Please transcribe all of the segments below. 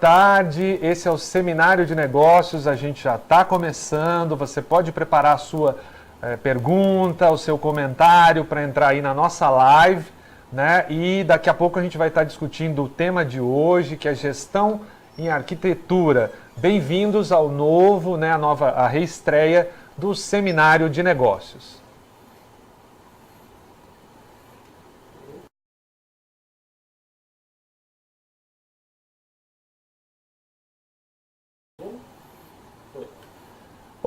tarde. Esse é o Seminário de Negócios, a gente já está começando. Você pode preparar a sua pergunta, o seu comentário para entrar aí na nossa live, né? E daqui a pouco a gente vai estar discutindo o tema de hoje, que é gestão em arquitetura. Bem-vindos ao novo, né, a reestreia do Seminário de Negócios.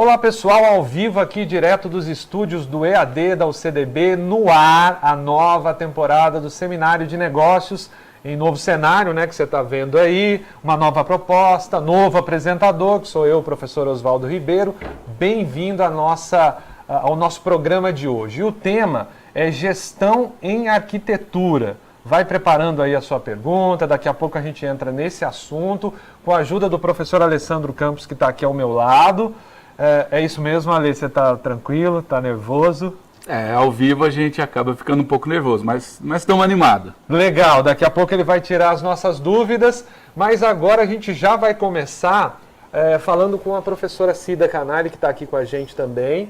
Olá pessoal, ao vivo aqui direto dos estúdios do EAD da UCDB, no ar, a nova temporada do Seminário de Negócios, em novo cenário, né, que você está vendo aí, uma nova proposta, novo apresentador, que sou eu, o professor Oswaldo Ribeiro. Bem-vindo ao nosso programa de hoje. E o tema é gestão em arquitetura. Vai preparando aí a sua pergunta, daqui a pouco a gente entra nesse assunto, com a ajuda do professor Alessandro Campos, que está aqui ao meu lado. É isso mesmo, Ale? Você está tranquilo, está nervoso? Ao vivo a gente acaba ficando um pouco nervoso, mas estamos animados. Legal, daqui a pouco ele vai tirar as nossas dúvidas, mas agora a gente já vai começar falando com a professora Cida Canali, que está aqui com a gente também.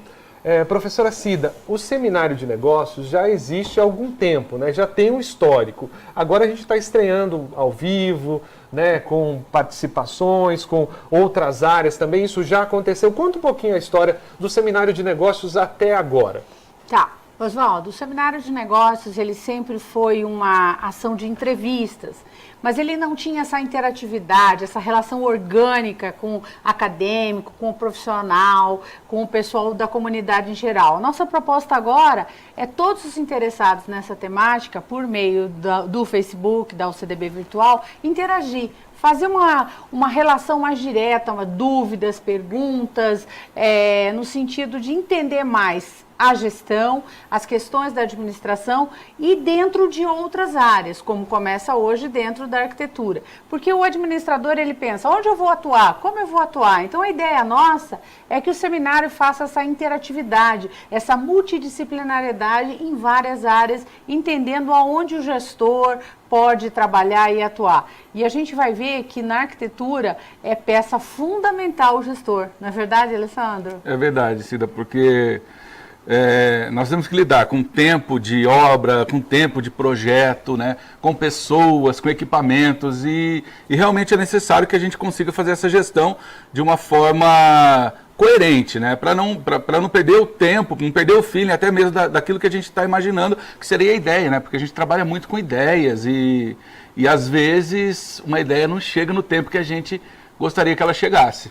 Professora Cida, o Seminário de Negócios já existe há algum tempo, né? Já tem um histórico. Agora a gente está estreando ao vivo, né? Com participações, com outras áreas também. Isso já aconteceu. Conta um pouquinho a história do Seminário de Negócios até agora. Tá, Oswaldo, o Seminário de Negócios ele sempre foi uma ação de entrevistas, mas ele não tinha essa interatividade, essa relação orgânica com o acadêmico, com o profissional, com o pessoal da comunidade em geral. A nossa proposta agora é todos os interessados nessa temática, por meio do Facebook, da UCDB Virtual, interagir. Fazer uma relação mais direta, dúvidas, perguntas, no sentido de entender mais a gestão, as questões da administração e dentro de outras áreas, como começa hoje dentro da arquitetura. Porque o administrador, ele pensa, onde eu vou atuar? Como eu vou atuar? Então, a ideia nossa é que o seminário faça essa interatividade, essa multidisciplinariedade em várias áreas, entendendo aonde o gestor pode trabalhar e atuar. E a gente vai ver que na arquitetura é peça fundamental o gestor. Não é verdade, Alessandro? É verdade, Cida, porque nós temos que lidar com tempo de obra, com tempo de projeto, né, com pessoas, com equipamentos e realmente é necessário que a gente consiga fazer essa gestão de uma forma coerente, né, para não perder o tempo, não perder o feeling até mesmo daquilo que a gente está imaginando que seria a ideia, né, porque a gente trabalha muito com ideias e às vezes uma ideia não chega no tempo que a gente gostaria que ela chegasse.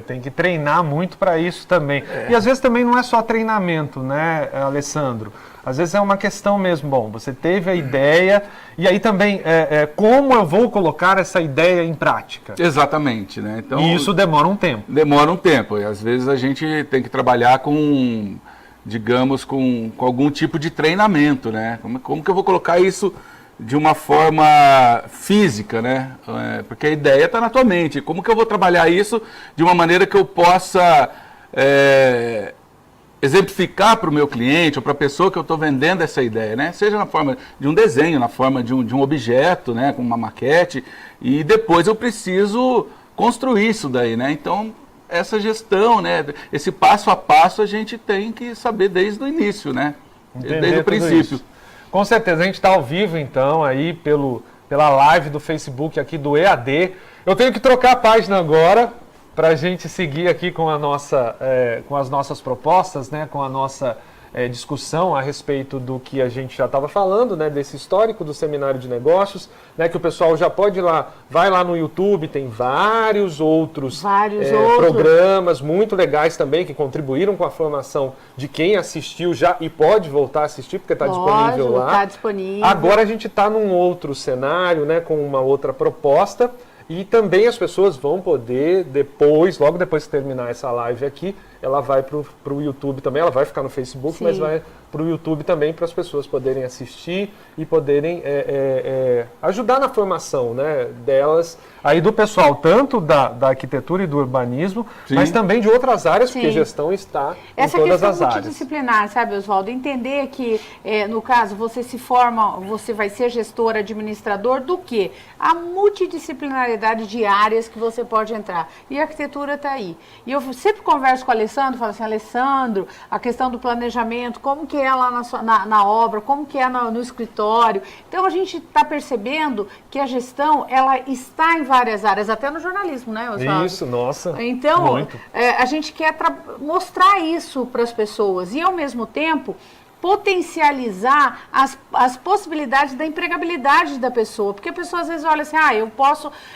Tem que treinar muito para isso também. E às vezes também não é só treinamento, né, Alessandro? Às vezes é uma questão mesmo, você teve a ideia, e aí também, como eu vou colocar essa ideia em prática? Exatamente, né? Então, e isso demora um tempo. Demora um tempo, e às vezes a gente tem que trabalhar com, digamos, com algum tipo de treinamento, né? Como que eu vou colocar isso de uma forma física, né? Porque a ideia está na tua mente. Como que eu vou trabalhar isso de uma maneira que eu possa exemplificar para o meu cliente ou para a pessoa que eu estou vendendo essa ideia, né? Seja na forma de um desenho, na forma de um objeto, né? Com uma maquete, e depois eu preciso construir isso daí, né? Então, essa gestão, né? Esse passo a passo a gente tem que saber desde o início, né? Desde o princípio. Isso. Com certeza, a gente está ao vivo, então, aí pela live do Facebook aqui do EAD. Eu tenho que trocar a página agora para a gente seguir aqui com as nossas propostas, né, com a nossa discussão a respeito do que a gente já estava falando, né, desse histórico do Seminário de Negócios, né, que o pessoal já pode ir lá, vai lá no YouTube, tem vários outros programas muito legais também que contribuíram com a formação de quem assistiu já e pode voltar a assistir, porque está disponível lá. Está disponível. Agora a gente está num outro cenário, né, com uma outra proposta, e também as pessoas vão poder logo depois que terminar essa live aqui, ela vai para o YouTube também, ela vai ficar no Facebook, Sim. mas vai para o YouTube também, para as pessoas poderem assistir e poderem ajudar na formação, né, delas, aí do pessoal, tanto da arquitetura e do urbanismo, Sim. mas também de outras áreas, porque Sim. gestão está Essa em todas questão as áreas. multidisciplinar, sabe, Oswaldo? Entender que, no caso, você se forma, você vai ser gestor, administrador do quê? A multidisciplinaridade de áreas que você pode entrar. E a arquitetura está aí. E eu sempre converso com o Alessandro, falo assim, Alessandro, a questão do planejamento, como que é lá na obra, como que é no escritório. Então, a gente está percebendo que a gestão, ela está em várias áreas, até no jornalismo, né, Oswaldo? Isso, nossa, Então, muito. a gente quer mostrar isso para as pessoas e, ao mesmo tempo, potencializar as possibilidades da empregabilidade da pessoa. Porque a pessoa às vezes olha assim,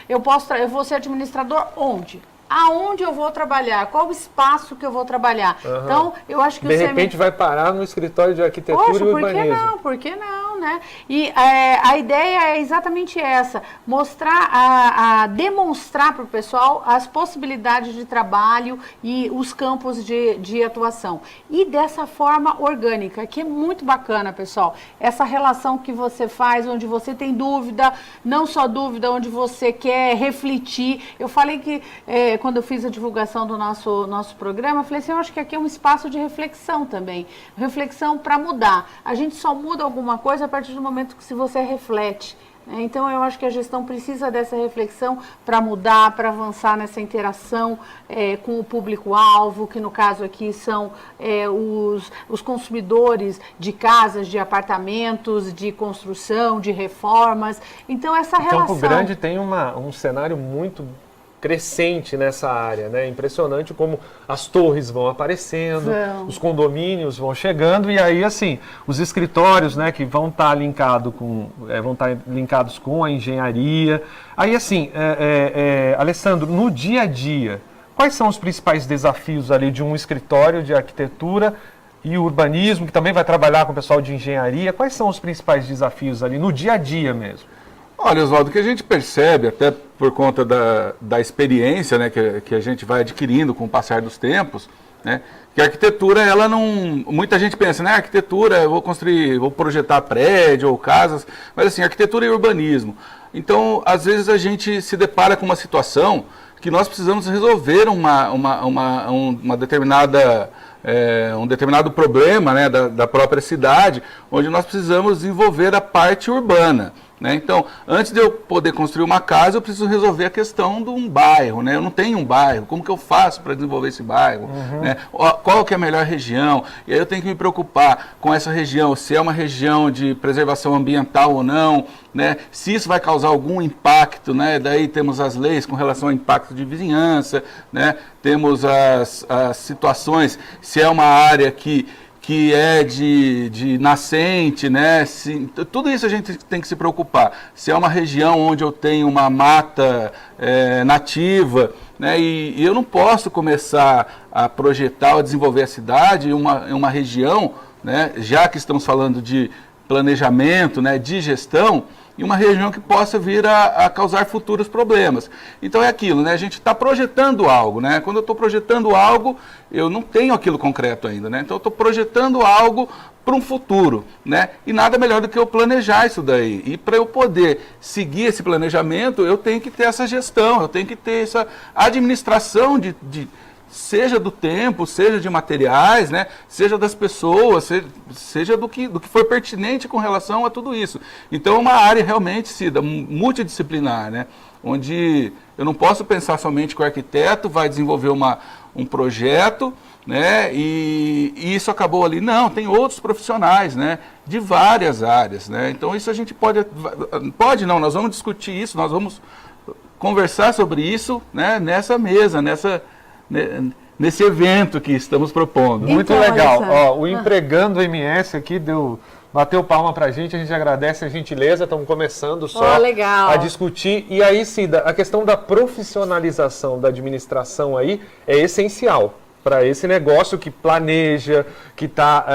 eu vou ser administrador onde? Aonde eu vou trabalhar? Qual o espaço que eu vou trabalhar? Uhum. Então, eu acho que de repente vai parar no escritório de arquitetura Poxa, e urbanismo. por que não, né? E a ideia é exatamente essa, mostrar, demonstrar para o pessoal as possibilidades de trabalho e os campos de atuação. E dessa forma orgânica, que é muito bacana, pessoal. Essa relação que você faz, onde você tem dúvida, não só dúvida, onde você quer refletir. Eu falei que, quando eu fiz a divulgação do nosso programa, eu falei assim, eu acho que aqui é um espaço de reflexão também. Reflexão para mudar. A gente só muda alguma coisa a partir do momento que se você reflete. Né? Então, eu acho que a gestão precisa dessa reflexão para mudar, para avançar nessa interação com o público-alvo, que no caso aqui são os consumidores de casas, de apartamentos, de construção, de reformas. Então, essa relação... Campo Grande tem um cenário muito crescente nessa área, né? Impressionante como as torres vão aparecendo, os condomínios vão chegando e aí assim os escritórios, né, que vão estar linkados com a engenharia. Aí assim, Alessandro, no dia a dia, quais são os principais desafios ali de um escritório de arquitetura e urbanismo que também vai trabalhar com o pessoal de engenharia? Quais são os principais desafios ali no dia a dia mesmo? Olha, Oswaldo, o que a gente percebe, até por conta da experiência, né, que a gente vai adquirindo com o passar dos tempos, né, que a arquitetura, ela não... Muita gente pensa, né, arquitetura, eu vou projetar prédio ou casas, mas assim, arquitetura e urbanismo. Então, às vezes a gente se depara com uma situação que nós precisamos resolver um determinado problema, né, da própria cidade, onde nós precisamos desenvolver a parte urbana. Né? Então, antes de eu poder construir uma casa, eu preciso resolver a questão de um bairro. Né? Eu não tenho um bairro, como que eu faço para desenvolver esse bairro? Né? Qual que é a melhor região? E aí eu tenho que me preocupar com essa região, se é uma região de preservação ambiental ou não, né? Se isso vai causar algum impacto, né? Daí temos as leis com relação ao impacto de vizinhança, né? Temos as situações, se é uma área que é de nascente, né? Tudo isso a gente tem que se preocupar. Se é uma região onde eu tenho uma mata nativa, né? E eu não posso começar a projetar ou desenvolver a cidade em uma região, né? Já que estamos falando de planejamento, né? De gestão, em uma região que possa vir a causar futuros problemas. Então é aquilo, né? A gente está projetando algo, né? Quando eu estou projetando algo, eu não tenho aquilo concreto ainda, né? Então eu estou projetando algo para um futuro, né? E nada melhor do que eu planejar isso daí. E para eu poder seguir esse planejamento, eu tenho que ter essa gestão, eu tenho que ter essa administração seja do tempo, seja de materiais, né? Seja das pessoas, seja do que for pertinente com relação a tudo isso. Então é uma área realmente, Cida, multidisciplinar, né? Onde eu não posso pensar somente que o arquiteto vai desenvolver um projeto, né? E isso acabou ali. Não, tem outros profissionais, né? De várias áreas, né? Então isso a gente pode não, nós vamos discutir isso, nós vamos conversar sobre isso, né? Nessa mesa, nesse evento que estamos propondo. Muito Então, legal. Alessandro. O Empregando MS aqui bateu palma pra gente, a gente agradece a gentileza, estamos começando só legal. a discutir. E aí, Cida, a questão da profissionalização da administração aí é essencial para esse negócio que planeja, que está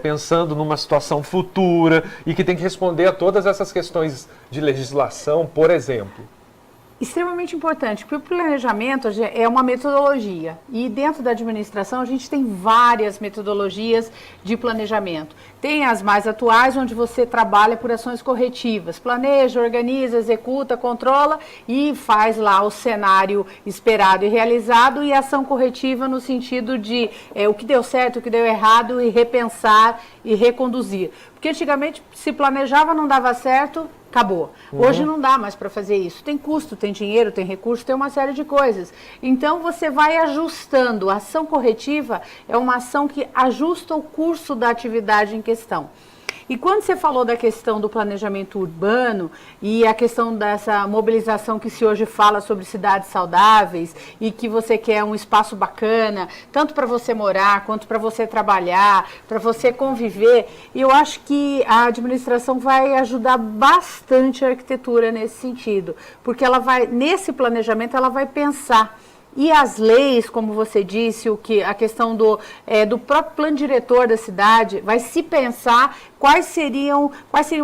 pensando numa situação futura e que tem que responder a todas essas questões de legislação, por exemplo. extremamente importante, porque o planejamento é uma metodologia e dentro da administração a gente tem várias metodologias de planejamento. Tem as mais atuais, onde você trabalha por ações corretivas, planeja, organiza, executa, controla e faz lá o cenário esperado e realizado, e ação corretiva no sentido de o que deu certo, o que deu errado, e repensar e reconduzir. Porque antigamente se planejava, não dava certo, acabou. Hoje não dá mais para fazer isso. Tem custo, tem dinheiro, tem recurso, tem uma série de coisas. Então você vai ajustando. A ação corretiva é uma ação que ajusta o curso da atividade em questão. E quando você falou da questão do planejamento urbano e a questão dessa mobilização que se hoje fala sobre cidades saudáveis e que você quer um espaço bacana, tanto para você morar, quanto para você trabalhar, para você conviver, eu acho que a administração vai ajudar bastante a arquitetura nesse sentido, porque ela vai, nesse planejamento, ela vai pensar. E as leis, como você disse, a questão do próprio plano diretor da cidade, vai se pensar quais seriam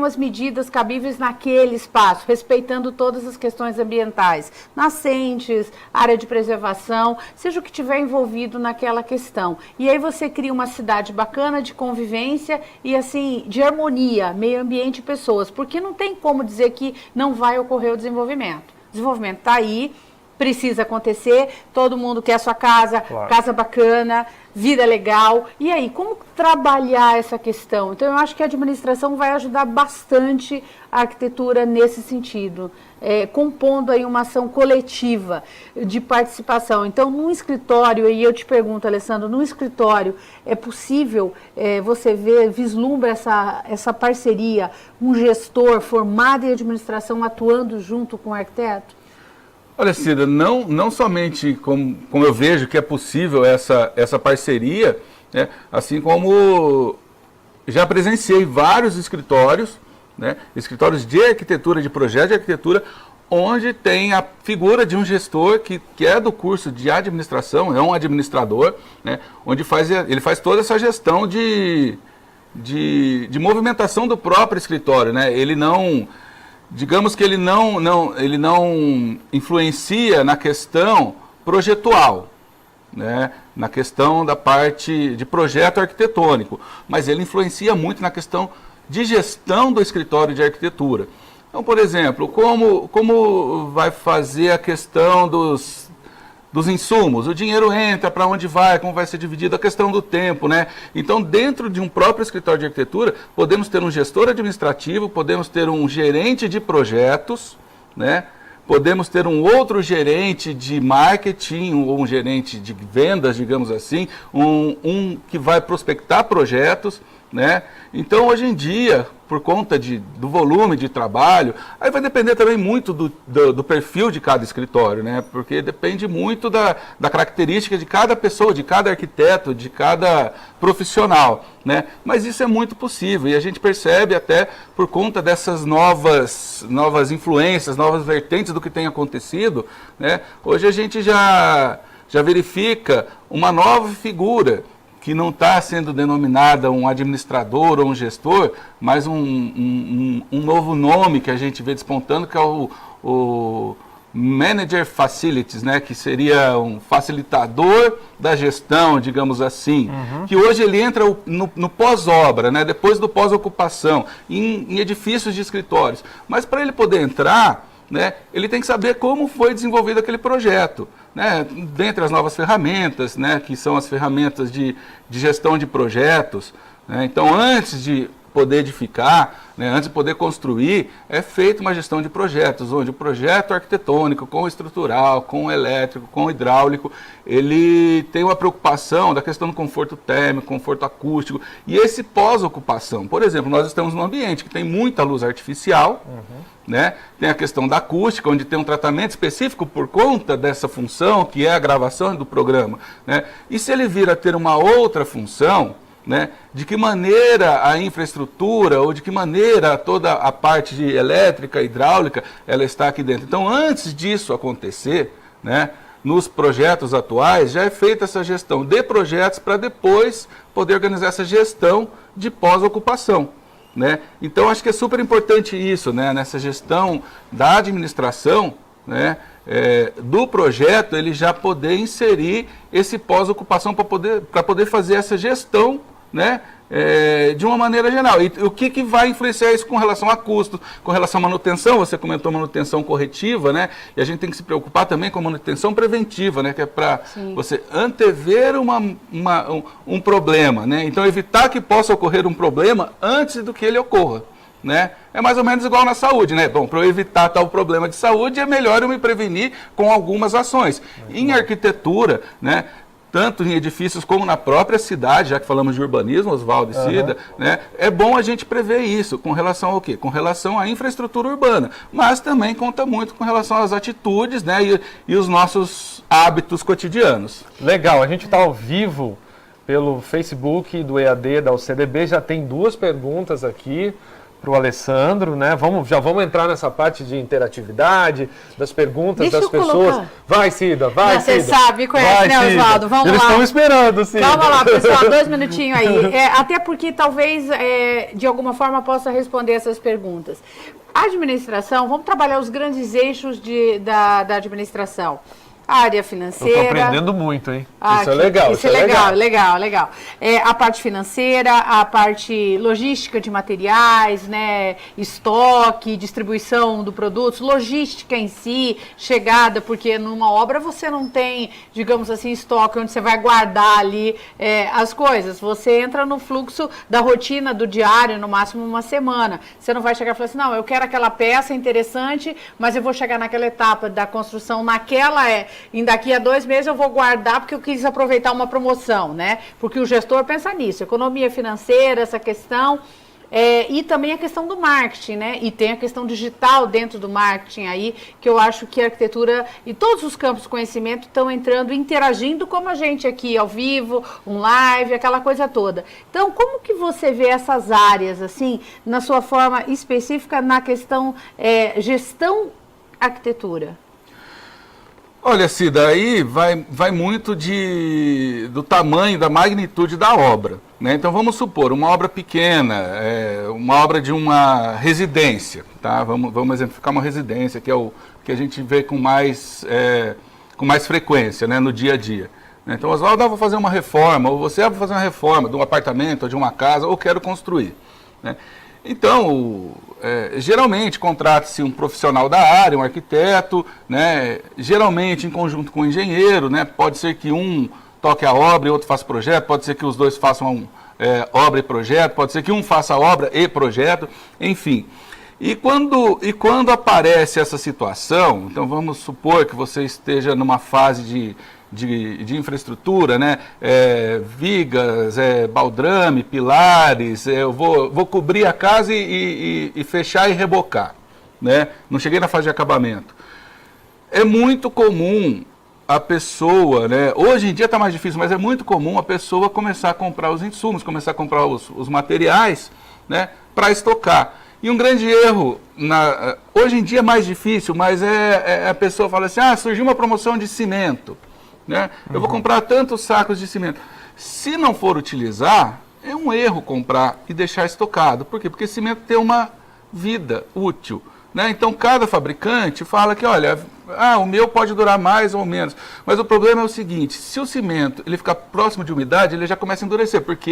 as medidas cabíveis naquele espaço, respeitando todas as questões ambientais, nascentes, área de preservação, seja o que tiver envolvido naquela questão. E aí você cria uma cidade bacana de convivência e assim, de harmonia, meio ambiente e pessoas, porque não tem como dizer que não vai ocorrer o desenvolvimento. O desenvolvimento está aí, precisa acontecer, todo mundo quer a sua casa, claro, casa bacana, vida legal. E aí, como trabalhar essa questão? Então, eu acho que a administração vai ajudar bastante a arquitetura nesse sentido, compondo aí uma ação coletiva de participação. Então, num escritório, e eu te pergunto, Alessandro, num escritório é possível você vislumbra essa parceria, um gestor formado em administração atuando junto com o arquiteto? Olha, Cida, não somente como eu vejo que é possível essa parceria, né, assim como já presenciei vários escritórios, né, escritórios de arquitetura, de projeto de arquitetura, onde tem a figura de um gestor que é do curso de administração, é um administrador, né, onde ele faz toda essa gestão de movimentação do próprio escritório, né, ele não... Digamos que ele não influencia na questão projetual, né? Na questão da parte de projeto arquitetônico, mas ele influencia muito na questão de gestão do escritório de arquitetura. Então, por exemplo, como vai fazer a questão dos insumos, o dinheiro entra, para onde vai, como vai ser dividido, a questão do tempo, né? Então, dentro de um próprio escritório de arquitetura, podemos ter um gestor administrativo, podemos ter um gerente de projetos, né? Podemos ter um outro gerente de marketing, ou um gerente de vendas, digamos assim, um que vai prospectar projetos, né? Então, hoje em dia, por conta do volume de trabalho, aí vai depender também muito do perfil de cada escritório, né? Porque depende muito da característica de cada pessoa, de cada arquiteto, de cada profissional, né? Mas isso é muito possível e a gente percebe até por conta dessas novas influências, novas vertentes do que tem acontecido, né? Hoje a gente já verifica uma nova figura, que não está sendo denominada um administrador ou um gestor, mas um novo nome que a gente vê despontando, que é o Manager Facilities, né, que seria um facilitador da gestão, digamos assim, que hoje ele entra no pós-obra, né, depois do pós-ocupação, em edifícios de escritórios. Mas para ele poder entrar, né, ele tem que saber como foi desenvolvido aquele projeto, né, dentre as novas ferramentas, né, que são as ferramentas de gestão de projetos, né. Então, antes de poder edificar, né, antes de poder construir, é feita uma gestão de projetos, onde o projeto arquitetônico, com o estrutural, com o elétrico, com o hidráulico, ele tem uma preocupação da questão do conforto térmico, conforto acústico, e esse pós-ocupação. Por exemplo, nós estamos num ambiente que tem muita luz artificial, né? Tem a questão da acústica, onde tem um tratamento específico por conta dessa função, que é a gravação do programa, né? E se ele vir a ter uma outra função, né, de que maneira a infraestrutura ou de que maneira toda a parte de elétrica, hidráulica, ela está aqui dentro. Então, antes disso acontecer, né, nos projetos atuais, já é feita essa gestão de projetos para depois poder organizar essa gestão de pós-ocupação, né? Então, acho que é super importante isso, né, nessa gestão da administração, né, do projeto, ele já poder inserir esse pós-ocupação para poder fazer essa gestão, né, de uma maneira geral. E o que vai influenciar isso com relação a custo, com relação à manutenção? Você comentou manutenção corretiva, né? E a gente tem que se preocupar também com a manutenção preventiva, né? Que é para você antever um problema, né? Então, evitar que possa ocorrer um problema antes do que ele ocorra, né? É mais ou menos igual na saúde, né? Bom, para eu evitar tal problema de saúde, é melhor eu me prevenir com algumas ações. Em arquitetura, né? Tanto em edifícios como na própria cidade, já que falamos de urbanismo, Oswaldo e Cida, né, é bom a gente prever isso, com relação ao quê? Com relação à infraestrutura urbana, mas também conta muito com relação às atitudes, né, e os nossos hábitos cotidianos. Legal, a gente está ao vivo pelo Facebook do EAD da UCDB, já tem 2 perguntas aqui para o Alessandro, né? Já vamos entrar nessa parte de interatividade, das perguntas das pessoas. Colocar. Vai, Cida, vai, Você Cida. sabe, conhece, né, Oswaldo? Vamos Eles lá. estão esperando, Cida. Vamos lá, pessoal, 2 minutinhos aí. Até porque talvez, de alguma forma, possa responder essas perguntas. A administração, vamos trabalhar os grandes eixos da administração. A área financeira. Eu estou aprendendo muito, hein? Isso é Aqui, legal. Isso é legal. A parte financeira, a parte logística de materiais, né? Estoque, distribuição do produto, logística em si, chegada, porque numa obra você não tem, digamos assim, estoque onde você vai guardar ali as coisas. Você entra no fluxo da rotina do diário, no máximo uma semana. Você não vai chegar e falar assim, não, eu quero aquela peça interessante, mas eu vou chegar naquela etapa da construção, e daqui a 2 meses eu vou guardar porque eu quis aproveitar uma promoção, né? Porque o gestor pensa nisso, economia financeira, essa questão, e também a questão do marketing, né? E tem a questão digital dentro do marketing aí, que eu acho que a arquitetura e todos os campos de conhecimento estão entrando, interagindo como a gente aqui, ao vivo, um live, aquela coisa toda. Então, como que você vê essas áreas, assim, na sua forma específica, na questão gestão arquitetura? Olha, Cida, aí vai muito do tamanho, da magnitude da obra, né? Então vamos supor, uma obra pequena, uma obra de uma residência, tá? Vamos exemplificar uma residência, que é o que a gente vê com mais frequência, né, no dia a dia. Então, Oswaldo, eu vou fazer uma reforma, ou você vai fazer uma reforma de um apartamento, ou de uma casa, ou quero construir, né? Então, geralmente contrata-se um profissional da área, um arquiteto, né, geralmente em conjunto com o engenheiro, né, pode ser que um toque a obra e outro faça projeto, pode ser que os dois façam obra e projeto, pode ser que um faça obra e projeto, enfim. E quando aparece essa situação, então vamos supor que você esteja numa fase de infraestrutura, né? Vigas, baldrame, pilares, eu vou cobrir a casa e fechar e rebocar, né? Não cheguei na fase de acabamento. É muito comum a pessoa, né? Hoje em dia está mais difícil, mas é muito comum a pessoa começar a comprar os insumos, começar a comprar os materiais, né? Para estocar. E um grande erro, hoje em dia é mais difícil, mas a pessoa fala assim, surgiu uma promoção de cimento, né? Eu vou comprar tantos sacos de cimento. Se não for utilizar, é um erro comprar e deixar estocado. Por quê? Porque cimento tem uma vida útil, né? Então, cada fabricante fala que, olha, o meu pode durar mais ou menos. Mas o problema é o seguinte, se o cimento ele ficar próximo de umidade, ele já começa a endurecer, porque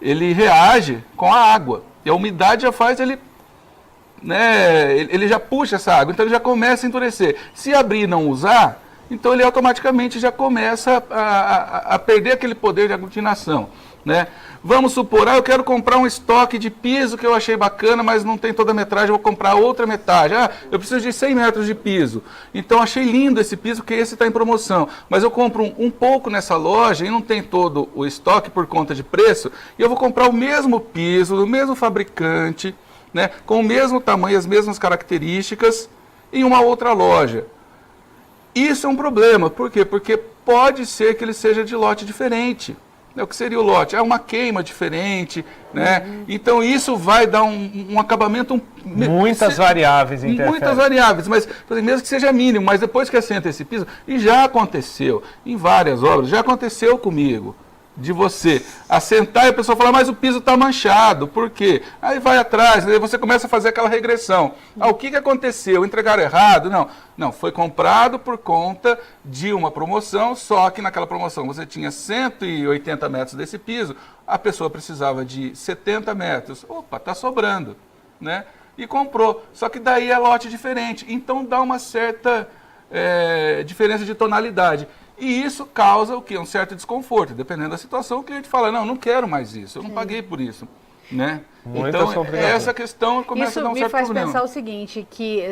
ele reage com a água. E a umidade já faz ele já puxa essa água, então ele já começa a endurecer. Se abrir e não usar, então ele automaticamente já começa a perder aquele poder de aglutinação, né? Vamos supor, eu quero comprar um estoque de piso que eu achei bacana, mas não tem toda a metragem, eu vou comprar outra metade. Eu preciso de 100 metros de piso. Então achei lindo esse piso, porque esse está em promoção. Mas eu compro um pouco nessa loja e não tem todo o estoque por conta de preço, e eu vou comprar o mesmo piso, do mesmo fabricante, né, com o mesmo tamanho, as mesmas características, em uma outra loja. Isso é um problema. Por quê? Porque pode ser que ele seja de lote diferente. O que seria o lote? Uma queima diferente, né? Então isso vai dar um acabamento... Muitas variáveis interferem. Muitas variáveis, mas mesmo que seja mínimo, mas depois que assenta esse piso, e já aconteceu em várias obras, já aconteceu comigo, de você assentar e a pessoa falar, mas o piso está manchado, por quê? Aí vai atrás, aí você começa a fazer aquela regressão. O que aconteceu? Entregaram errado? Não, foi comprado por conta de uma promoção, só que naquela promoção você tinha 180 metros desse piso, a pessoa precisava de 70 metros. Opa, está sobrando, né? E comprou. Só que daí é lote diferente. Então dá uma certa diferença de tonalidade. E isso causa o quê? Um certo desconforto. Dependendo da situação, o cliente fala, não quero mais isso, eu não paguei por isso. Né? Então, essa questão começa a dar um certo problema. Isso me faz pensar o seguinte, que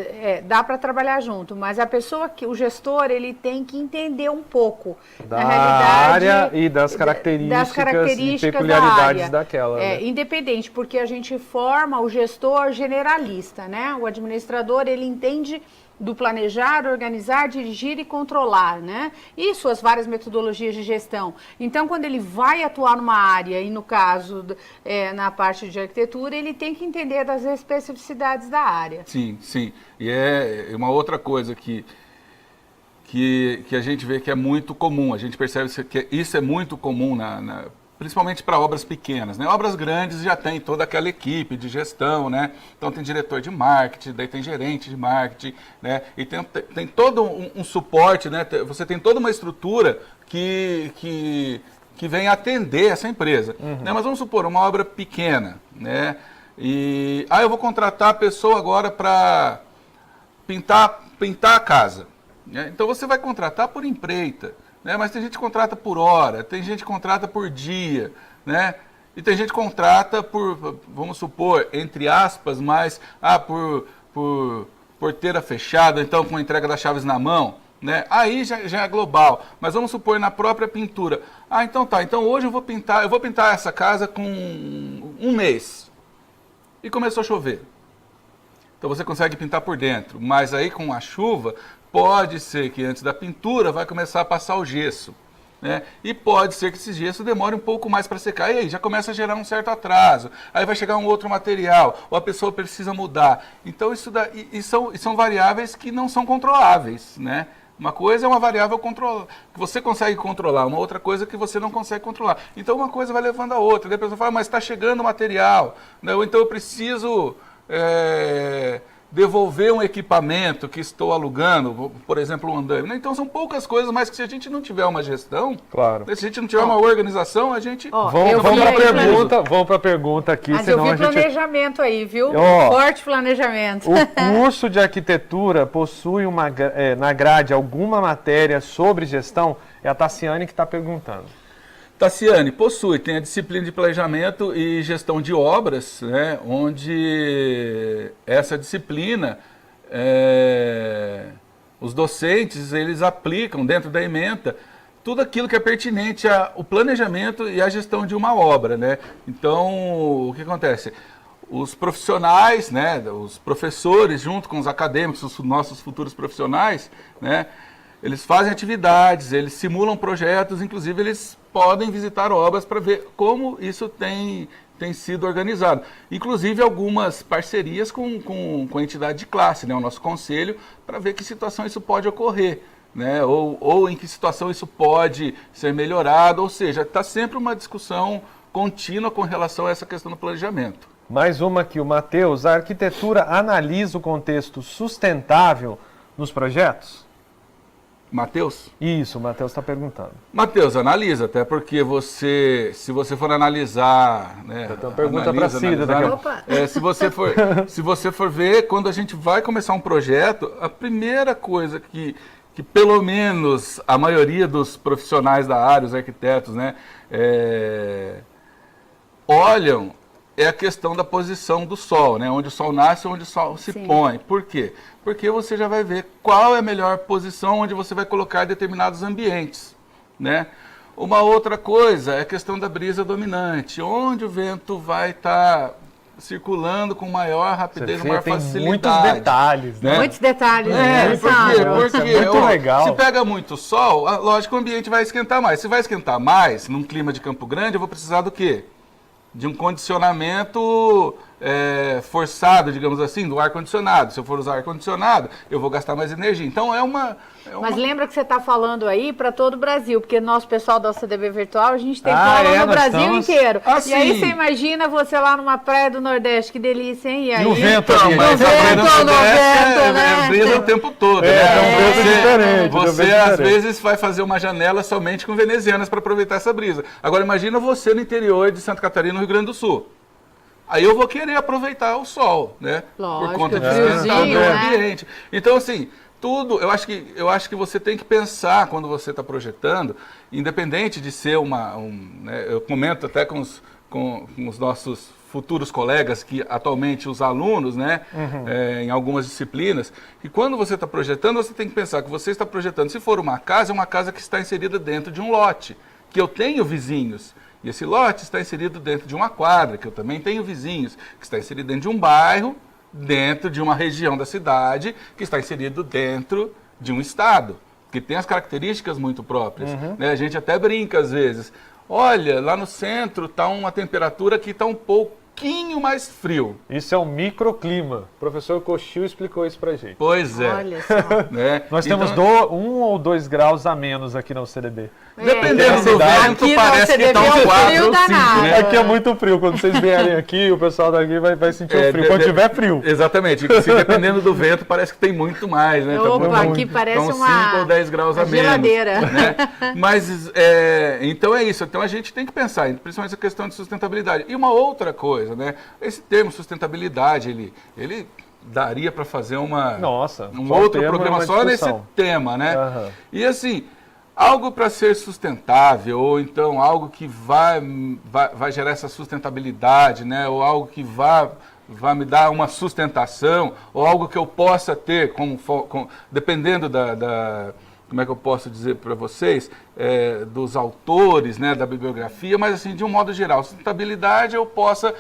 dá para trabalhar junto, mas a pessoa, o gestor, ele tem que entender um pouco da área e das características e peculiaridades daquela. Né? Independente, porque a gente forma o gestor generalista, né? O administrador, ele entende do planejar, organizar, dirigir e controlar, né? E suas várias metodologias de gestão. Então, quando ele vai atuar numa área, e no caso, na parte de arquitetura, ele tem que entender das especificidades da área. Sim, sim. E é uma outra coisa que a gente vê que é muito comum, a gente percebe que isso é muito comum principalmente para obras pequenas, né? Obras grandes já tem toda aquela equipe de gestão, né? Então tem diretor de marketing, daí tem gerente de marketing, né? E tem todo um suporte, né? Você tem toda uma estrutura que vem atender essa empresa. Né? Mas vamos supor, uma obra pequena, né? E eu vou contratar a pessoa agora para pintar a casa. Né? Então você vai contratar por empreita. Né? Mas tem gente que contrata por hora, tem gente que contrata por dia, né? E tem gente que contrata por, vamos supor, entre aspas, mas por porteira fechada, então com a entrega das chaves na mão, né? Aí já é global. Mas vamos supor na própria pintura. Então tá, então hoje eu vou pintar essa casa com um mês. E começou a chover. Então você consegue pintar por dentro, mas aí com a chuva pode ser que antes da pintura vai começar a passar o gesso, né? E pode ser que esse gesso demore um pouco mais para secar, e aí já começa a gerar um certo atraso, aí vai chegar um outro material, ou a pessoa precisa mudar. Então são variáveis que não são controláveis, né? Uma coisa é uma variável que você consegue controlar, uma outra coisa que você não consegue controlar. Então uma coisa vai levando a outra, daí a pessoa fala, mas está chegando o material, né? Ou então eu preciso devolver um equipamento que estou alugando, por exemplo, um andaime. Então são poucas coisas, mas que se a gente não tiver uma gestão, claro. Se a gente não tiver uma organização, a gente... Vamos para a pergunta aqui. Mas eu vi planejamento aí, viu? Forte planejamento. O curso de arquitetura possui na grade alguma matéria sobre gestão? É a Tassiane que está perguntando. Tassiane, possui, tem a disciplina de planejamento e gestão de obras, né, onde essa disciplina, os docentes, eles aplicam dentro da ementa tudo aquilo que é pertinente ao planejamento e à gestão de uma obra, né. Então, o que acontece? Os profissionais, né, os professores, junto com os acadêmicos, os nossos futuros profissionais, né, eles fazem atividades, eles simulam projetos, inclusive eles podem visitar obras para ver como isso tem sido organizado. Inclusive algumas parcerias com a entidade de classe, né, o nosso conselho, para ver que situação isso pode ocorrer, né, ou em que situação isso pode ser melhorado, ou seja, está sempre uma discussão contínua com relação a essa questão do planejamento. Mais uma aqui, o Matheus, a arquitetura analisa o contexto sustentável nos projetos? Matheus? Isso, o Matheus está perguntando. Matheus, analisa, até porque se você for analisar... Né, eu tenho uma pergunta para a Cida daqui a pouco. Se você for ver, quando a gente vai começar um projeto, a primeira coisa que pelo menos a maioria dos profissionais da área, os arquitetos, né, olham, é a questão da posição do sol, né? Onde o sol nasce, onde o sol se põe. Por quê? Porque você já vai ver qual é a melhor posição onde você vai colocar determinados ambientes, né? Uma outra coisa é a questão da brisa dominante, onde o vento vai estar circulando com maior rapidez, maior facilidade. Muitos detalhes, né? Muitos detalhes. Porque é muito legal. Se pega muito sol, lógico que o ambiente vai esquentar mais. Se vai esquentar mais, num clima de Campo Grande, eu vou precisar do quê? De um condicionamento forçado, digamos assim, do ar-condicionado. Se eu for usar ar-condicionado, eu vou gastar mais energia. Então Mas lembra que você está falando aí para todo o Brasil, porque nosso pessoal da OCDB Virtual, a gente tem no Brasil inteiro. E aí você imagina você lá numa praia do Nordeste, que delícia, hein? E aí, o vento, mas a praia do Nordeste brisa o tempo todo. Você às vezes vai fazer uma janela somente com venezianas para aproveitar essa brisa. Agora imagina você no interior de Santa Catarina, no Rio Grande do Sul. Aí eu vou querer aproveitar o sol, né? Lógico, por conta de esquentar o meu ambiente. Então, assim, tudo, eu acho que você tem que pensar quando você está projetando, independente de ser né, eu comento até com os nossos futuros colegas, que atualmente os alunos, né, em algumas disciplinas, que quando você está projetando, você tem que pensar que você está projetando, se for uma casa, é uma casa que está inserida dentro de um lote, que eu tenho vizinhos. E esse lote está inserido dentro de uma quadra, que eu também tenho vizinhos, que está inserido dentro de um bairro, dentro de uma região da cidade, que está inserido dentro de um estado, que tem as características muito próprias. Né? A gente até brinca às vezes. Olha, lá no centro está uma temperatura que está um pouquinho mais frio. Isso é um microclima. O professor Cochil explicou isso pra gente. Pois é. Olha só. Né? Nós temos 1 ou 2 graus a menos aqui na UCDB. Dependendo do vento, aqui parece que está um 4 ou 5, né? Aqui é muito frio. Quando vocês vierem aqui, o pessoal daqui vai sentir o frio. Quando tiver frio. Exatamente. Assim, dependendo do vento, parece que tem muito mais, né? Opa, aqui parece então, uma 5 ou 10 graus a menos. Geladeira. Né? Mas, então é isso. Então a gente tem que pensar, principalmente essa questão de sustentabilidade. E uma outra coisa, né? Esse termo sustentabilidade, ele daria para fazer um outro programa só nesse tema, né? E assim, algo para ser sustentável, ou então algo que vai gerar essa sustentabilidade, né? Ou algo que vai me dar uma sustentação, ou algo que eu possa ter, dependendo como é que eu posso dizer para vocês, dos autores, né, da bibliografia, mas assim, de um modo geral, sustentabilidade eu possa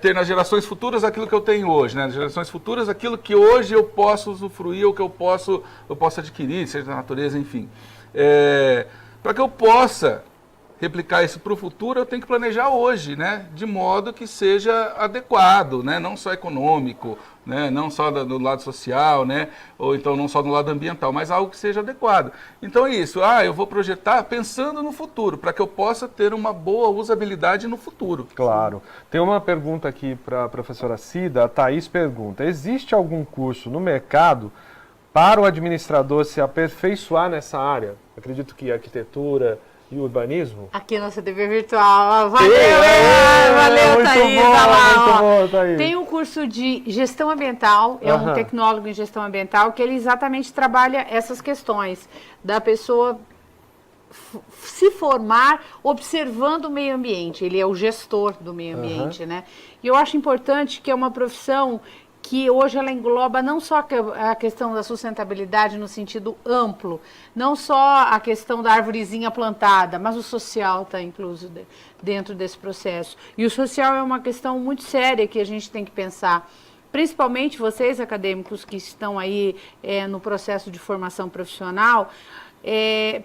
ter nas gerações futuras aquilo que eu tenho hoje, né? Nas gerações futuras aquilo que hoje eu posso usufruir ou que eu posso adquirir, seja da natureza, enfim. Para que eu possa replicar isso para o futuro, eu tenho que planejar hoje, né? De modo que seja adequado, né? Não só econômico, né? Não só do lado social, né? Ou então não só do lado ambiental, mas algo que seja adequado. Então é isso, eu vou projetar pensando no futuro, para que eu possa ter uma boa usabilidade no futuro. Claro. Tem uma pergunta aqui para a professora Cida, a Thaís pergunta, existe algum curso no mercado para o administrador se aperfeiçoar nessa área? Acredito que arquitetura e urbanismo? Aqui no CDB Virtual. Valeu, Thaís. Thaís. Tem um curso de gestão ambiental, é um tecnólogo em gestão ambiental, que ele exatamente trabalha essas questões da pessoa se formar observando o meio ambiente. Ele é o gestor do meio ambiente, né? E eu acho importante que é uma profissão que hoje ela engloba não só a questão da sustentabilidade no sentido amplo, não só a questão da arvorezinha plantada, mas o social está incluso dentro desse processo. E o social é uma questão muito séria que a gente tem que pensar, principalmente vocês acadêmicos que estão aí no processo de formação profissional,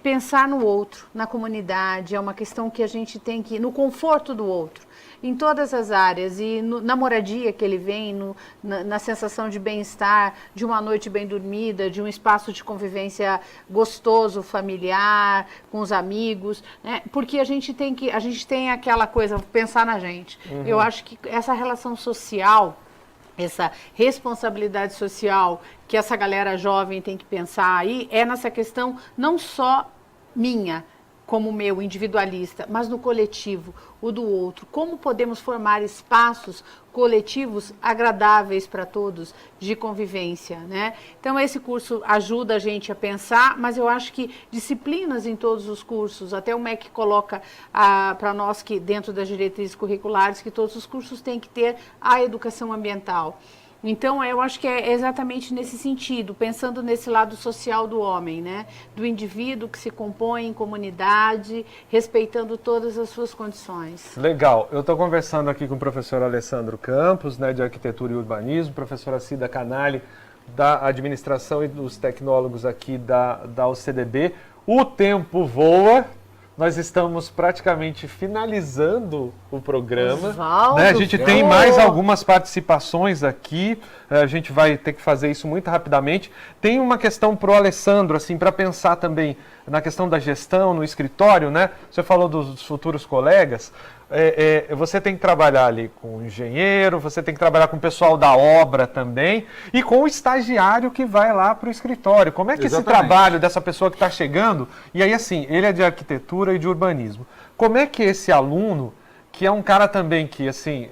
pensar no outro, na comunidade, é uma questão que a gente tem que, no conforto do outro, em todas as áreas, e na moradia que ele vem, na sensação de bem-estar, de uma noite bem dormida, de um espaço de convivência gostoso, familiar, com os amigos, né? Porque a gente tem aquela coisa, pensar na gente. Eu acho que essa relação social, essa responsabilidade social que essa galera jovem tem que pensar aí, nessa questão não só minha, como meu individualista, mas no coletivo, o do outro. Como podemos formar espaços coletivos agradáveis para todos, de convivência, né? Então esse curso ajuda a gente a pensar, mas eu acho que disciplinas em todos os cursos, até o MEC coloca para nós que dentro das diretrizes curriculares, que todos os cursos têm que ter a educação ambiental. Então, eu acho que é exatamente nesse sentido, pensando nesse lado social do homem, né? Do indivíduo que se compõe em comunidade, respeitando todas as suas condições. Legal. Eu estou conversando aqui com o professor Alessandro Campos, né, de Arquitetura e Urbanismo, professora Cida Canali, da Administração e dos Tecnólogos aqui da UCDB. O tempo voa, nós estamos praticamente finalizando o programa. Osvaldo, Né? A gente tem mais algumas participações aqui, a gente vai ter que fazer isso muito rapidamente. Tem uma questão para o Alessandro, assim, para pensar também na questão da gestão no escritório, né? Você falou dos futuros colegas. Você tem que trabalhar ali com o engenheiro, você tem que trabalhar com o pessoal da obra também e com o estagiário que vai lá para o escritório. Como é que esse trabalho dessa pessoa que está chegando, e aí assim, ele é de arquitetura e de urbanismo, como é que esse aluno, que é um cara também que assim,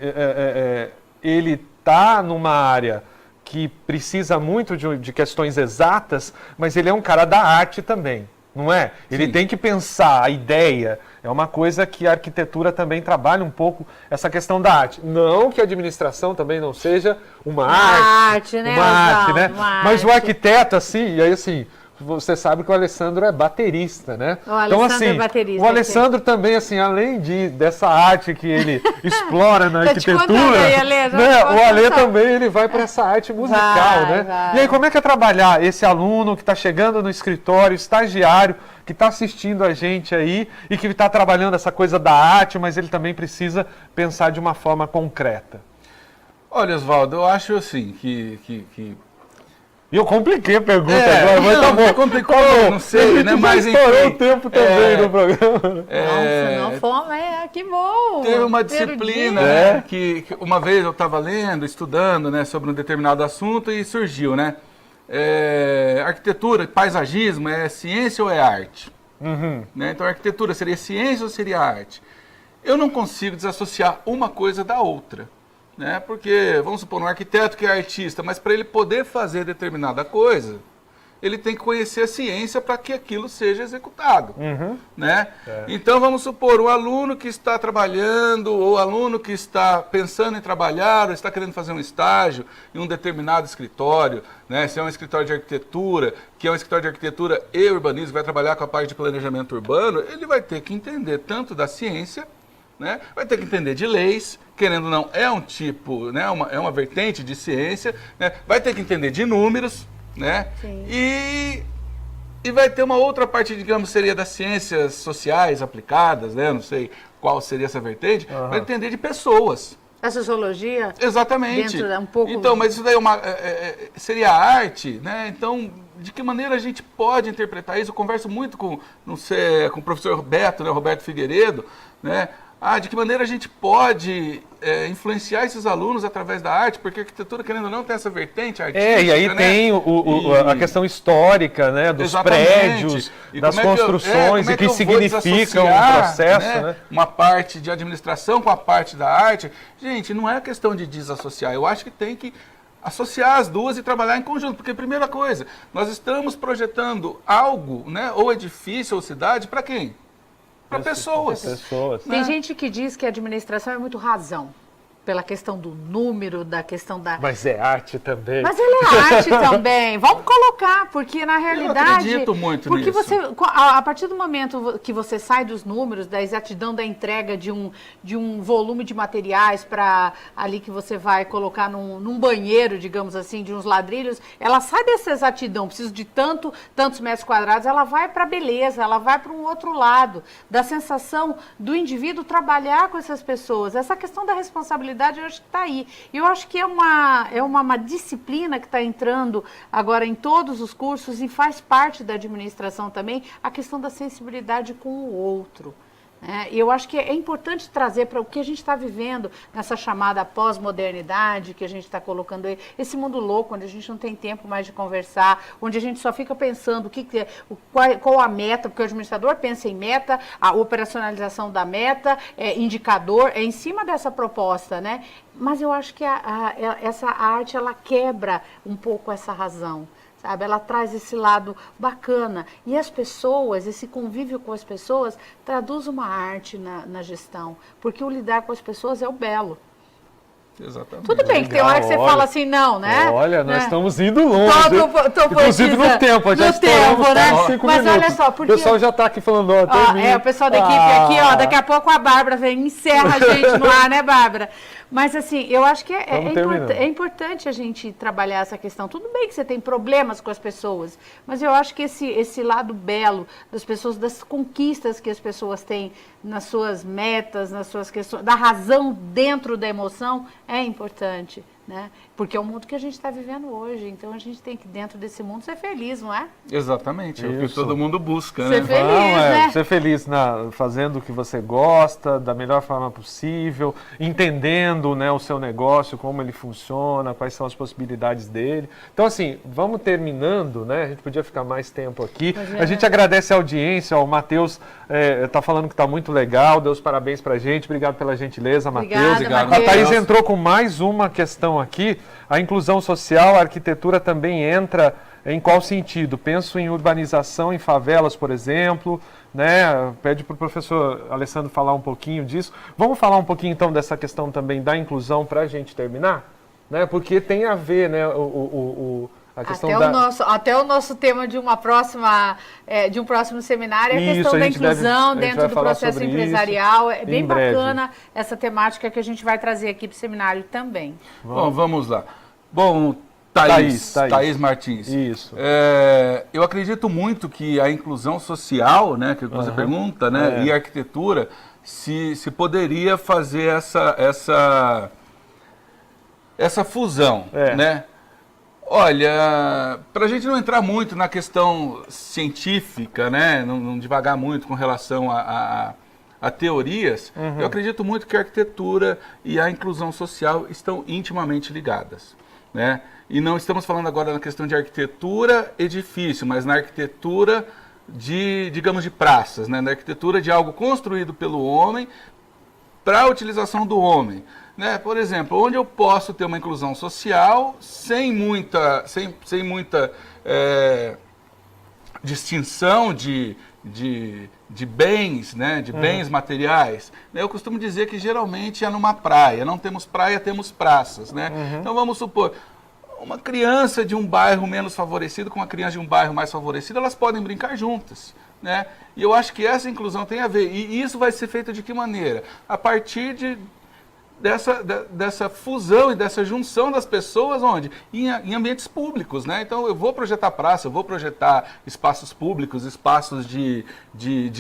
ele está numa área que precisa muito de questões exatas, mas ele é um cara da arte também. Não é? Ele tem que pensar, a ideia é uma coisa que a arquitetura também trabalha um pouco, essa questão da arte. Não que a administração também não seja uma arte, né? Uma arte, né? Uma Mas o arte. arquiteto, assim, e aí assim, você sabe que o Alessandro é baterista, né? O Alessandro então, assim, é baterista, o Alessandro também, assim, além dessa arte que ele explora na arquitetura, aí, Ale, né? O Ale também ele vai para essa arte musical, né? vai. E aí, como é que é trabalhar esse aluno que está chegando no escritório, estagiário, que está assistindo a gente aí e que está trabalhando essa coisa da arte, mas ele também precisa pensar de uma forma concreta? Olha, Osvaldo, eu acho assim que E eu compliquei a pergunta agora, mas tá bom. Complicou, Tá bom. não sei, né? Mas estourou enfim, o tempo também no programa. Nossa, não fome, que bom. Teve uma Primeiro disciplina, dia. né, que uma vez eu estava lendo, estudando, né, sobre um determinado assunto e surgiu, né? Arquitetura, paisagismo, é ciência ou é arte? Né? Então, arquitetura seria ciência ou seria arte? Eu não consigo desassociar uma coisa da outra. Né? Porque, vamos supor, um arquiteto que é artista, mas para ele poder fazer determinada coisa, ele tem que conhecer a ciência para que aquilo seja executado. Né? Então, vamos supor, um aluno que está trabalhando, ou aluno que está pensando em trabalhar, ou está querendo fazer um estágio em um determinado escritório, né? Se é um escritório de arquitetura, que é um escritório de arquitetura e urbanismo, vai trabalhar com a parte de planejamento urbano, ele vai ter que entender tanto da ciência, né? Vai ter que entender de leis, querendo ou não, é um tipo, né? É uma vertente de ciência, né? Vai ter que entender de números, né? E vai ter uma outra parte, digamos, seria das ciências sociais aplicadas, né? Não sei qual seria essa vertente, vai entender de pessoas. A sociologia? Exatamente. Dentro, um pouco... Então, mas isso daí seria arte, né? Então, de que maneira a gente pode interpretar isso? Eu converso muito com o professor Roberto, né? Roberto Figueiredo, né? De que maneira a gente pode influenciar esses alunos através da arte, porque a arquitetura, querendo ou não, tem essa vertente artística, e aí né? tem a questão histórica, né, dos prédios, das construções e que significam um processo, né? Uma parte de administração com a parte da arte. Gente, não é questão de desassociar, eu acho que tem que associar as duas e trabalhar em conjunto, porque primeira coisa, nós estamos projetando algo, né, ou edifício ou cidade, para quem? Para pessoas. Tem gente que diz que a administração é muito razão. Pela questão do número, da questão da... Mas é arte também. Mas ele é arte também. Vamos colocar, porque na realidade... Eu acredito muito porque nisso. você, a partir do momento que você sai dos números, da exatidão da entrega de um volume de materiais para ali que você vai colocar num banheiro, digamos assim, de uns ladrilhos, ela sai dessa exatidão, preciso de tantos metros quadrados, ela vai para a beleza, ela vai para um outro lado, da sensação do indivíduo trabalhar com essas pessoas. Essa questão da responsabilidade eu acho que está aí. E eu acho que é uma disciplina que está entrando agora em todos os cursos e faz parte da administração também, a questão da sensibilidade com o outro. E eu acho que é importante trazer para o que a gente está vivendo nessa chamada pós-modernidade, que a gente está colocando aí, esse mundo louco, onde a gente não tem tempo mais de conversar, onde a gente só fica pensando qual a meta, porque o administrador pensa em meta, a operacionalização da meta, indicador, é em cima dessa proposta, né? Mas eu acho que essa arte, ela quebra um pouco essa razão. Sabe? Ela traz esse lado bacana. E as pessoas, esse convívio com as pessoas, traduz uma arte na gestão. Porque o lidar com as pessoas é o belo. Exatamente. Tudo bem, que tem hora que você fala assim, não, né? Olha, nós Né? estamos indo longe. Tô Inclusive no tempo, já estouramos né? 5 Mas minutos. olha só, porque... O pessoal já está aqui falando, ó, termina. o pessoal da equipe aqui, ó, daqui a pouco a Bárbara vem, encerra a gente no ar, né, Bárbara? Mas assim, eu acho que é importante a gente trabalhar essa questão. Tudo bem que você tem problemas com as pessoas, mas eu acho que esse lado belo das pessoas, das conquistas que as pessoas têm nas suas metas, nas suas questões, da razão dentro da emoção, é importante, né? Porque é o mundo que a gente está vivendo hoje. Então a gente tem que, dentro desse mundo, ser feliz, não é? Exatamente, é o que todo mundo busca, Ser né? feliz, né? Ser feliz fazendo o que você gosta, da melhor forma possível, entendendo, né, o seu negócio, como ele funciona, quais são as possibilidades dele. Então, assim, vamos terminando, né? A gente podia ficar mais tempo aqui. A gente agradece a audiência, ó, o Matheus está falando que está muito legal, deu os parabéns pra gente, obrigado pela gentileza, Matheus. Obrigada, A Thaís entrou com mais uma questão aqui. A inclusão social, a arquitetura também entra em qual sentido? Penso em urbanização em favelas, por exemplo, né? Pede para o professor Alessandro falar um pouquinho disso. Vamos falar um pouquinho então dessa questão também da inclusão para a gente terminar? Né? Porque tem a ver, né, a questão até o nosso tema de uma próxima, de um próximo seminário é a questão da inclusão dentro do processo empresarial. É bem bacana essa temática que a gente vai trazer aqui para o seminário também. Bom, vamos lá. Bom, Thaís Martins. Isso. Eu acredito muito que a inclusão social, né, que você pergunta, né, e a arquitetura, se poderia fazer essa fusão, né? Olha, para a gente não entrar muito na questão científica, né, não devagar muito com relação a teorias, eu acredito muito que a arquitetura e a inclusão social estão intimamente ligadas, né? E não estamos falando agora na questão de arquitetura edifício, mas na arquitetura digamos, de praças, né? Na arquitetura de algo construído pelo homem para a utilização do homem. Né? Por exemplo, onde eu posso ter uma inclusão social sem muita distinção de bens, né? De bens materiais. Eu costumo dizer que geralmente é numa praia. Não temos praia, temos praças. Né? Então vamos supor, uma criança de um bairro menos favorecido com uma criança de um bairro mais favorecido, elas podem brincar juntas. Né? E eu acho que essa inclusão tem a ver. E isso vai ser feito de que maneira? A partir dessa fusão e dessa junção das pessoas, onde? Em ambientes públicos, né? Então eu vou projetar praça, eu vou projetar espaços públicos, espaços de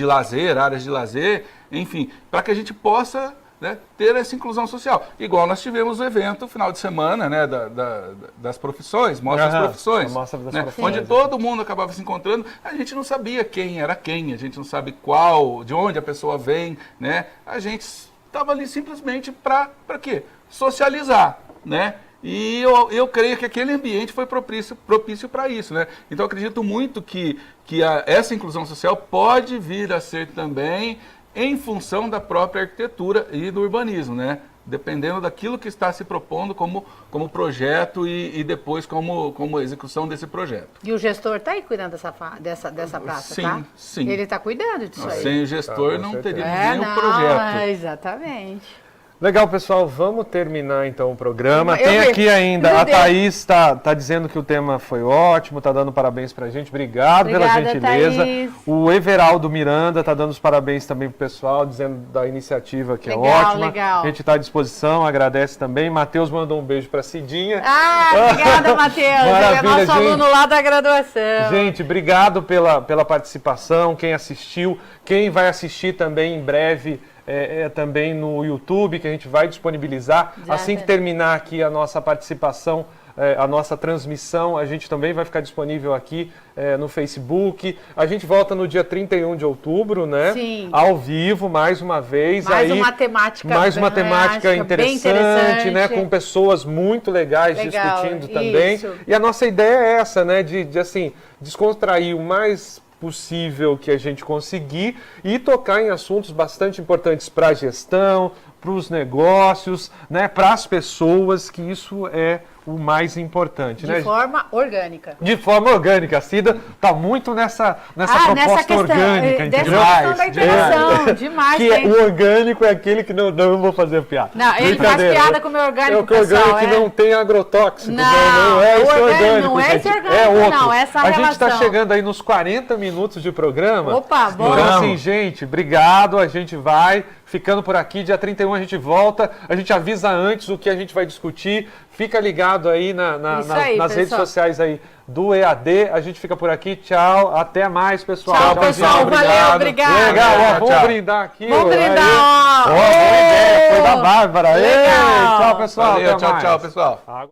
lazer, áreas de lazer, enfim, para que a gente possa, né, ter essa inclusão social. Igual nós tivemos o evento final de semana, né, das profissões, Mostra das Profissões, né, onde todo mundo acabava se encontrando, a gente não sabia quem era quem, a gente não sabe de onde a pessoa vem, né? A gente estava ali simplesmente para quê? Socializar, né? E eu creio que aquele ambiente foi propício para isso, né? Então eu acredito muito que essa inclusão social pode vir a ser também em função da própria arquitetura e do urbanismo, né? Dependendo daquilo que está se propondo como projeto e depois como execução desse projeto. E o gestor está aí cuidando dessa praça, sim, tá? Sim. Ele está cuidando disso aí. Sem o gestor não teria nenhum projeto. Exatamente. Legal, pessoal, vamos terminar então o programa. Tem aqui ainda, a Thaís está dizendo que o tema foi ótimo, está dando parabéns pra gente, obrigada pela gentileza. Thaís. O Everaldo Miranda está dando os parabéns também pro pessoal, dizendo da iniciativa que é ótima. Legal. A gente está à disposição, agradece também. Matheus mandou um beijo pra Cidinha. Obrigada, Matheus. Ele é nosso aluno lá da graduação. Gente, obrigado pela participação, quem assistiu, quem vai assistir também em breve. Também no YouTube, que a gente vai disponibilizar. Assim que terminar aqui a nossa participação, a nossa transmissão, a gente também vai ficar disponível aqui no Facebook. A gente volta no dia 31 de outubro, né? Sim. Ao vivo, mais uma vez. Mais uma temática interessante, né? Com pessoas muito legais discutindo também. Isso. E a nossa ideia é essa, né? De assim, descontrair o mais possível que a gente conseguir e tocar em assuntos bastante importantes para a gestão, para os negócios, né, para as pessoas, que isso é o mais importante, né? De forma orgânica. De forma orgânica. A Cida está muito nessa proposta orgânica, entendeu? Questão da integração, demais. Que o orgânico é aquele que não vou fazer piada. Não, ele faz piada com o meu orgânico, é o orgânico que não tem agrotóxico. Não é esse orgânico. Não é esse orgânico, é outro. não, essa a relação. gente está chegando aí nos 40 minutos de programa. Opa, bom. Então, assim, gente, obrigado. A gente vai ficando por aqui. Dia 31 a gente volta. A gente avisa antes o que a gente vai discutir. Fica ligado aí nas redes sociais aí do EAD. A gente fica por aqui. Tchau. Até mais, pessoal. Tchau, pessoal. Valeu, obrigado. Legal, vamos brindar aqui. Vamos brindar, ó. Boa ideia. Foi da Bárbara. Legal. Tchau, pessoal. Valeu, até mais. tchau, pessoal.